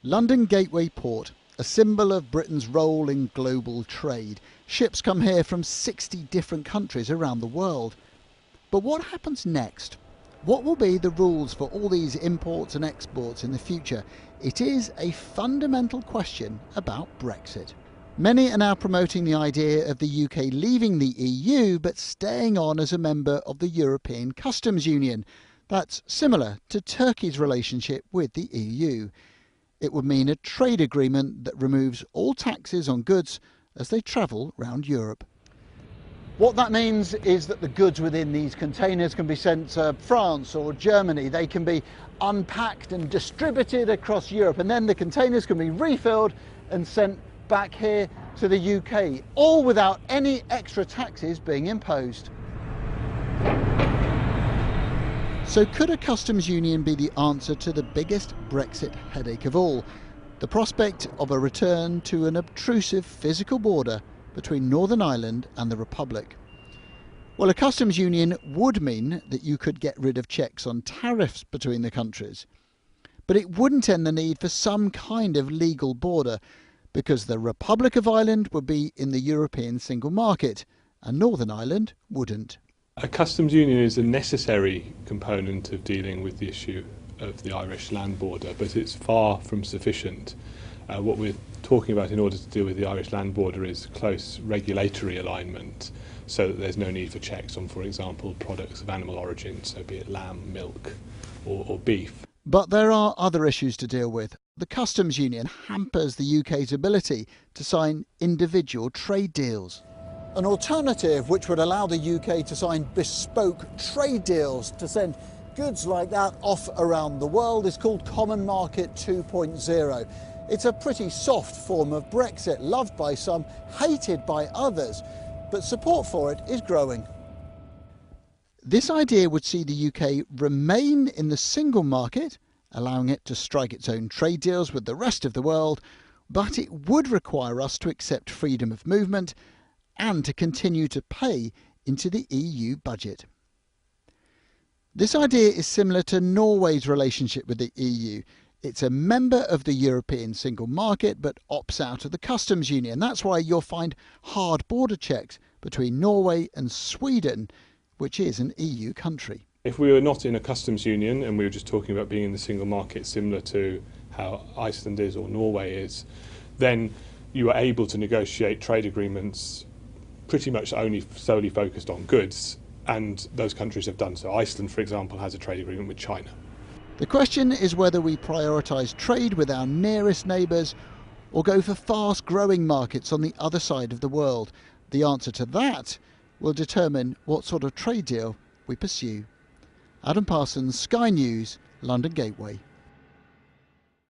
London Gateway Port, a symbol of Britain's role in global trade. Ships come here from 60 different countries around the world. But what happens next? What will be the rules for all these imports and exports in the future? It is a fundamental question about Brexit. Many are now promoting the idea of the UK leaving the EU but staying on as a member of the European Customs Union. That's similar to Turkey's relationship with the EU. It would mean a trade agreement that removes all taxes on goods as they travel around Europe. What that means is that the goods within these containers can be sent to France or Germany. They can be unpacked and distributed across Europe, and then the containers can be refilled and sent back here to the UK, all without any extra taxes being imposed. So could a customs union be the answer to the biggest Brexit headache of all? The prospect of a return to an obtrusive physical border between Northern Ireland and the Republic. Well, a customs union would mean that you could get rid of checks on tariffs between the countries. But it wouldn't end the need for some kind of legal border, because the Republic of Ireland would be in the European single market and Northern Ireland wouldn't. A customs union is a necessary component of dealing with the issue of the Irish land border, but it's far from sufficient. What we're talking about in order to deal with the Irish land border is close regulatory alignment, so that there's no need for checks on, for example, products of animal origin, so be it lamb, milk or beef. But there are other issues to deal with. The customs union hampers the UK's ability to sign individual trade deals. An alternative which would allow the UK to sign bespoke trade deals to send goods like that off around the world is called Common Market 2.0. It's a pretty soft form of Brexit, loved by some, hated by others, but support for it is growing. This idea would see the UK remain in the single market, allowing it to strike its own trade deals with the rest of the world, but it would require us to accept freedom of movement and to continue to pay into the EU budget. This idea is similar to Norway's relationship with the EU. It's a member of the European single market but opts out of the customs union. That's why you'll find hard border checks between Norway and Sweden, which is an EU country. If we were not in a customs union and we were just talking about being in the single market similar to how Iceland is or Norway is, then you are able to negotiate trade agreements pretty much only solely focused on goods, and those countries have done so. Iceland, for example, has a trade agreement with China. The question is whether we prioritise trade with our nearest neighbours or go for fast-growing markets on the other side of the world. The answer to that will determine what sort of trade deal we pursue. Adam Parsons, Sky News, London Gateway.